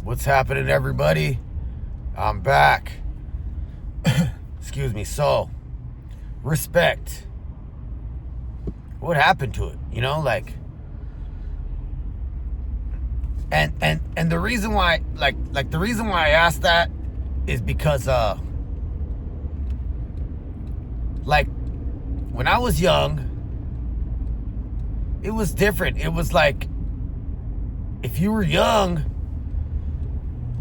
What's happening, everybody? I'm back. Excuse me. So, respect. What happened to it? You know, like, and the reason why, like the reason why I asked that is because, like, when I was young, it was different. It was like, if you were young,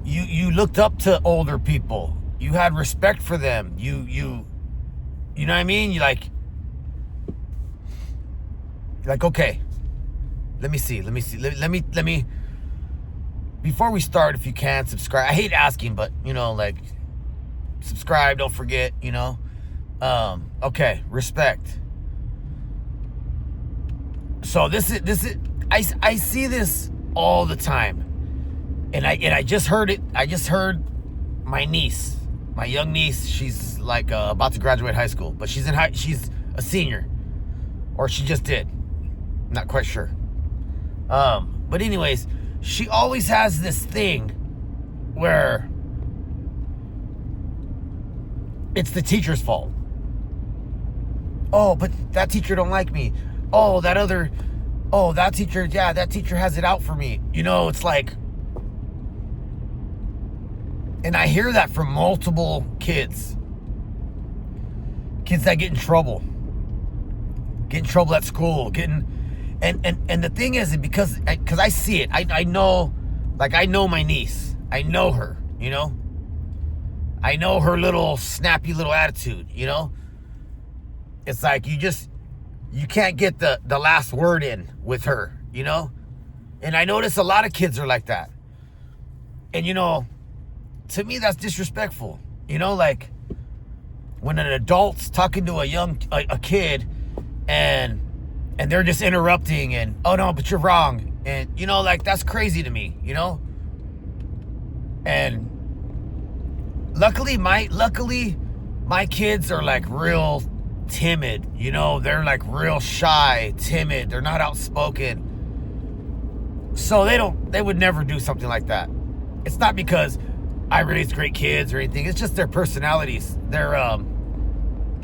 you looked up to older people. You had respect for them. You know what I mean? You like, okay, let me see. Let me, before we start, if you can, subscribe. I hate asking, but, you know, like, subscribe, don't forget, you know. Okay, respect. So this is, I see this all the time. And I just heard it. I just heard my niece, my young niece. She's like about to graduate high school, but she's a senior, or she just did. Not quite sure. But anyways, she always has this thing where it's the teacher's fault. Oh, but that teacher don't like me. Oh, that teacher, yeah, that teacher has it out for me. You know, it's like. And I hear that from multiple kids. Kids that get in trouble at school, and the thing is, because I see it, I know, like, I know my niece. I know her, you know. I know her little snappy little attitude, you know. It's like you can't get the last word in with her, you know. And I notice a lot of kids are like that. And, you know, to me, that's disrespectful. You know, like, when an adult's talking to a kid and they're just interrupting and, oh no, but you're wrong. And, you know, like, that's crazy to me, you know? And luckily my kids are like real timid, you know, they're like real shy, timid, they're not outspoken. So they would never do something like that. It's not because I raised great kids or anything. It's just their personalities. They're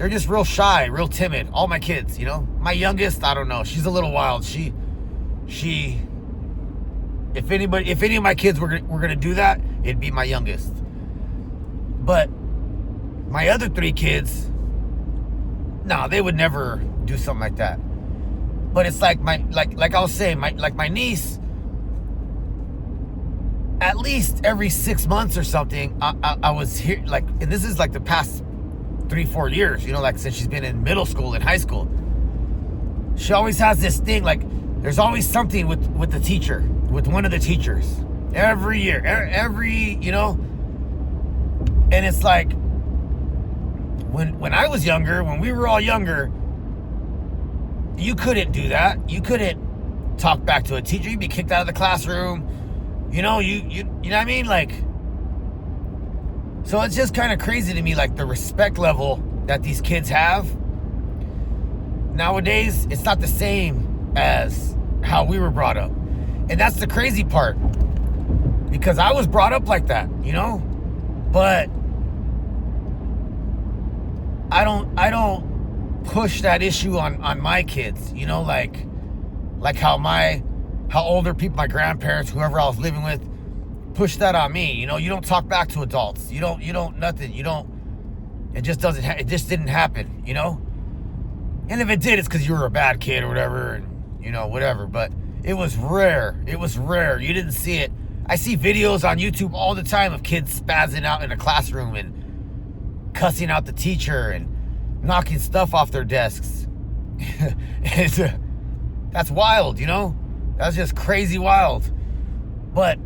just real shy, real timid. All my kids, you know. My youngest, I don't know. She's a little wild. She. If any of my kids were gonna do that, it'd be my youngest. But my other three kids, no, they would never do something like that. But it's like like I was saying, my niece. At least every 6 months or something, I was here, like, and this is like the past 3-4 years, you know, like, since she's been in middle school and high school. She always has this thing, like, there's always something with the teacher, with one of the teachers, every year, you know. And it's like, when I was younger, when we were all younger, you couldn't do that. You couldn't talk back to a teacher. You'd be kicked out of the classroom. You know, you know what I mean? Like, so it's just kind of crazy to me, like, the respect level that these kids have. Nowadays, it's not the same as how we were brought up. And that's the crazy part. Because I was brought up like that, you know? But I don't push that issue on my kids, you know, like how older people, my grandparents, whoever I was living with, push that on me. You know, you don't talk back to adults. You don't nothing. It just doesn't, it just didn't happen, you know? And if it did, it's because you were a bad kid or whatever, and, you know, whatever. But it was rare. It was rare. You didn't see it. I see videos on YouTube all the time of kids spazzing out in a classroom and cussing out the teacher and knocking stuff off their desks. That's wild, you know? That's just crazy wild. But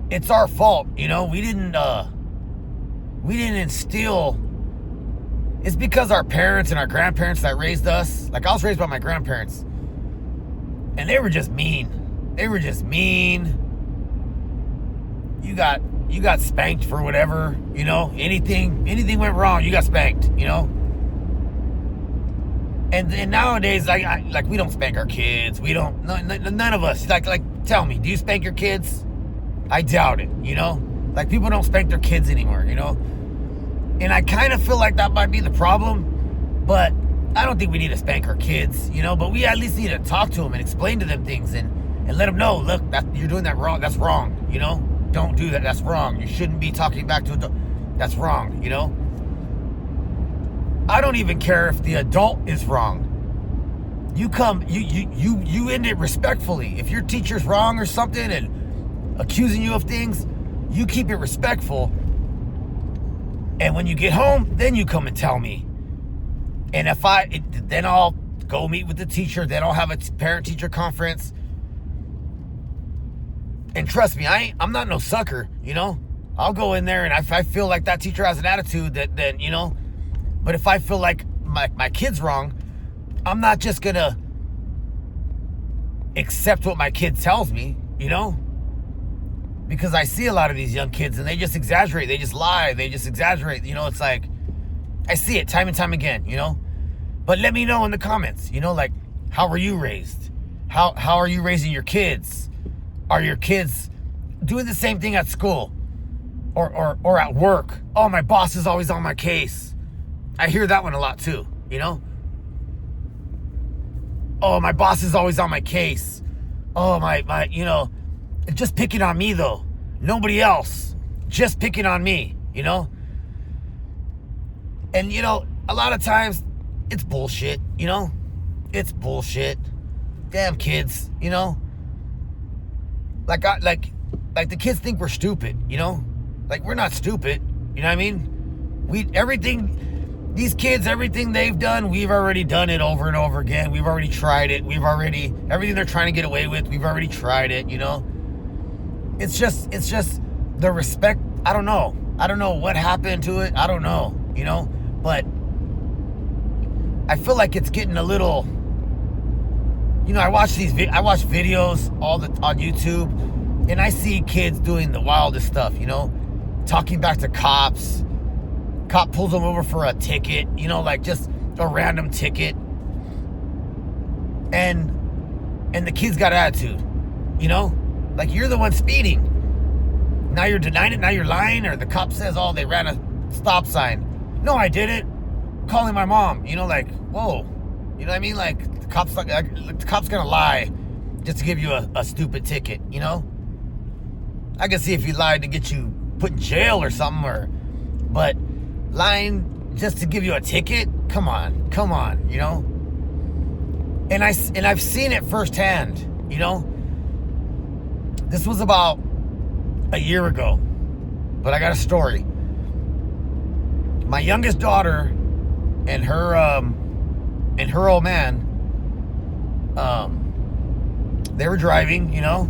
it's our fault, you know? We didn't instill. It's because our parents and our grandparents that raised us. Like, I was raised by my grandparents, and they were just mean. They were just mean. You got spanked for whatever, you know? Anything went wrong, you got spanked, you know? And nowadays, like we don't spank our kids. We don't. None of us. Like, tell me, do you spank your kids? I doubt it, you know? Like, people don't spank their kids anymore, you know? And I kind of feel like that might be the problem, but I don't think we need to spank our kids, you know? But we at least need to talk to them and explain to them things and let them know, look, you're doing that wrong. That's wrong, you know? Don't do that. That's wrong. You shouldn't be talking back to adult. That's wrong, you know? I don't even care if the adult is wrong. You end it respectfully. If your teacher's wrong or something and accusing you of things, you keep it respectful. And when you get home, then you come and tell me. And then I'll go meet with the teacher. Then I'll have a parent-teacher conference. And trust me, I'm not no sucker, you know? I'll go in there, and if I feel like that teacher has an attitude, then, you know? But if I feel like my kid's wrong, I'm not just going to accept what my kid tells me, you know? Because I see a lot of these young kids, and they just exaggerate. They just lie. They just exaggerate. You know, it's like, I see it time and time again, you know? But let me know in the comments, you know, like, how were you raised? How are you raising your kids? Are your kids doing the same thing at school or at work? Oh, my boss is always on my case. I hear that one a lot too, you know? Oh, my boss is always on my case. Oh, my, you know, just picking on me though. Nobody else. Just picking on me, you know? And, you know, a lot of times it's bullshit, you know? It's bullshit. Damn kids, you know? Like the kids think we're stupid, you know? Like, we're not stupid, you know what I mean? These kids, everything they've done, we've already done it over and over again. We've already tried it. Everything they're trying to get away with, we've already tried it, you know? It's just the respect. I don't know what happened to it. I don't know, you know? But I feel like it's getting a little, you know, I watch videos on YouTube, and I see kids doing the wildest stuff, you know? Talking back to cops. Cop pulls them over for a ticket, you know, like just a random ticket. And the kid's got attitude, you know? Like, you're the one speeding. Now you're denying it, now you're lying, or the cop says, oh, they ran a stop sign. No, I didn't. Calling my mom, you know, like, whoa. You know what I mean? Like, the cop's gonna lie just to give you a stupid ticket, you know? I can see if he lied to get you put in jail or something, but lying just to give you a ticket? Come on, you know? And I've seen it firsthand, you know? This was about a year ago, but I got a story. My youngest daughter and her old man, they were driving, you know,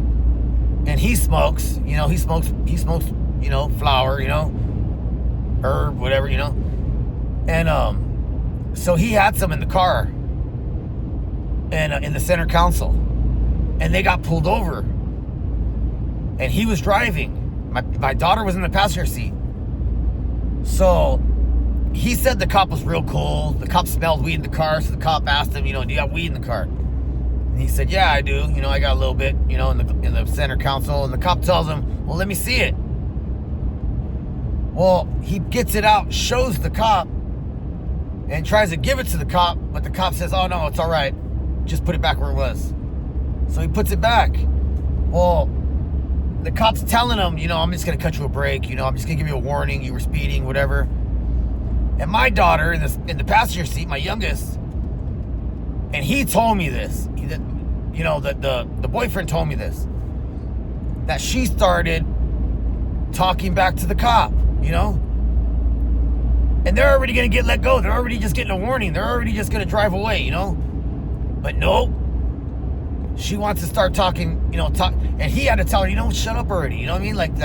and he smokes, you know, you know, flower, you know, herb, whatever, you know. And so he had some in the car and in the center console, and they got pulled over, and he was driving. My daughter was in the passenger seat. So he said the cop was real cool. The cop smelled weed in the car, so the cop asked him, you know, do you have weed in the car? And he said, yeah, I do. You know, I got a little bit, you know, in the center console. And the cop tells him, well, let me see it. Well, he gets it out, shows the cop, and tries to give it to the cop, but the cop says, oh, no, it's all right. Just put it back where it was. So he puts it back. Well, the cop's telling him, you know, I'm just going to cut you a break. You know, I'm just going to give you a warning. You were speeding, whatever. And my daughter in the passenger seat, my youngest, and he told me this. You know, the boyfriend told me this. That she started talking back to the cop, you know? And they're already going to get let go. They're already just getting a warning. They're already just going to drive away, you know? But nope. She wants to start talking, you know, and he had to tell her, you know, shut up already. You know what I mean? Like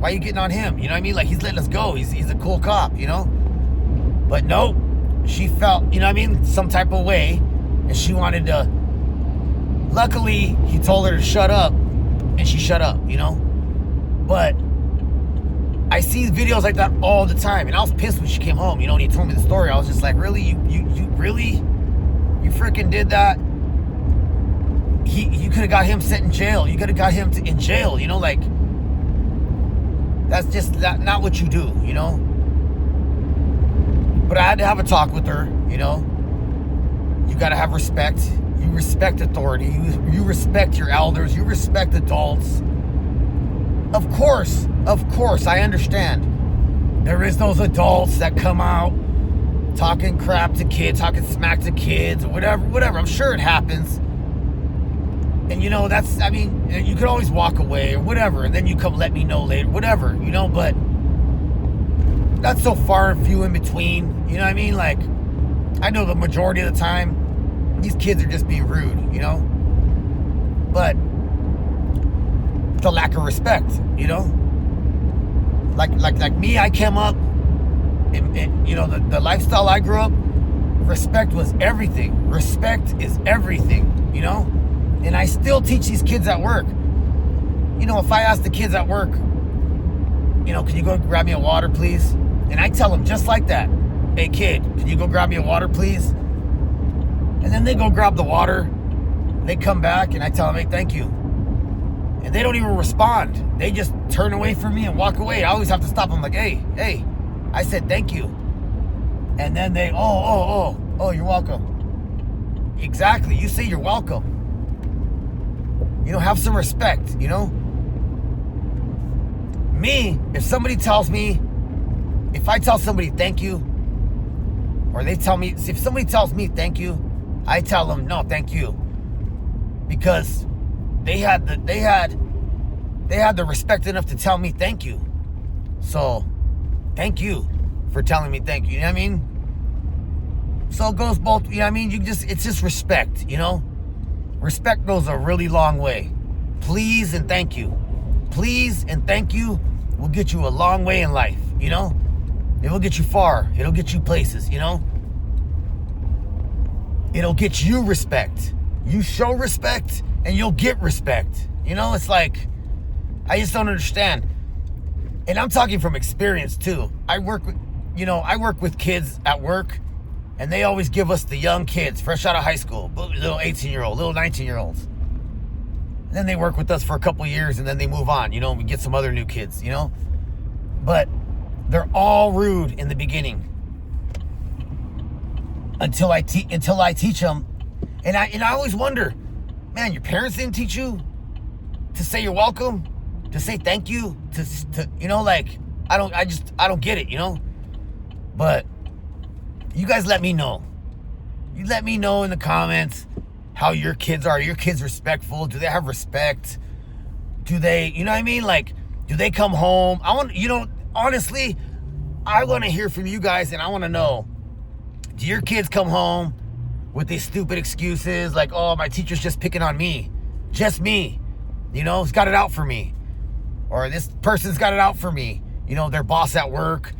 why are you getting on him? You know what I mean? Like, he's letting us go. He's a cool cop, you know? But nope. She felt, you know what I mean, some type of way, and she wanted to. Luckily, he told her to shut up, and she shut up, you know? But I see videos like that all the time, and I was pissed when she came home, you know, and he told me the story. I was just like, really? You really? You freaking did that? you could have got him sent in jail. You could have got him in jail, you know, like, that's just not what you do, you know. But I had to have a talk with her, you know. You got to have respect. You respect authority. You respect your elders. You respect adults. Of course, I understand. There is those adults that come out talking crap to kids, talking smack to kids, or whatever. I'm sure it happens. And, you know, you could always walk away or whatever, and then you come let me know later, whatever, you know, but that's so far and few in between, you know what I mean? Like, I know the majority of the time, these kids are just being rude, you know? But the lack of respect, you know? Like me, I came up, and you know, the lifestyle I grew up, respect was everything. Respect is everything, you know? And I still teach these kids at work. You know, if I ask the kids at work, you know, can you go grab me a water, please? And I tell them just like that, hey kid, can you go grab me a water, please? And then they go grab the water. They come back and I tell them, hey, thank you. And they don't even respond. They just turn away from me and walk away. I always have to stop them like, hey, I said thank you. And then they, oh, you're welcome. Exactly, you say you're welcome. You know, have some respect, you know? Me, if I tell somebody thank you, or if somebody tells me thank you, I tell them no, thank you. Because they had the respect enough to tell me thank you. So, thank you for telling me thank you, you know what I mean? So it goes both, you know what I mean? It's just respect, you know? Respect goes a really long way. Please and thank you. Please and thank you will get you a long way in life, you know? It will get you far. It'll get you places, you know? It'll get you respect. You show respect and you'll get respect. You know, it's like, I just don't understand. And I'm talking from experience too. I work with kids at work, and they always give us the young kids, fresh out of high school, little 18-year-old, little 19-year-olds. And then they work with us for a couple years, and then they move on, you know, and we get some other new kids, you know? But they're all rude in the beginning until I teach them. And I always wonder, man, your parents didn't teach you to say you're welcome, to say thank you, to you know, like, I don't get it, you know? But you guys let me know. You let me know in the comments how your kids are. Are your kids respectful? Do they have respect? Do they, you know what I mean? Like, do they come home? Honestly, I want to hear from you guys, and I want to know, do your kids come home with these stupid excuses like, oh, my teacher's just picking on me. Just me. You know, it's got it out for me. Or this person's got it out for me. You know, their boss at work.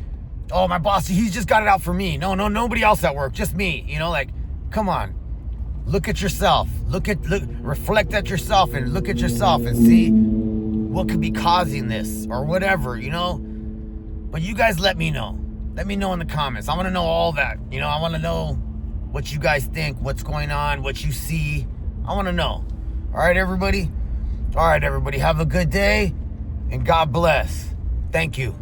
Oh, my boss, he's just got it out for me. No, nobody else at work, just me. You know, like, come on. Look at yourself. Reflect at yourself and look at yourself and see what could be causing this or whatever, you know? But you guys let me know. Let me know in the comments. I want to know all that. You know, I want to know what you guys think, what's going on, what you see. I want to know. All right, everybody? All right, everybody. Have a good day and God bless. Thank you.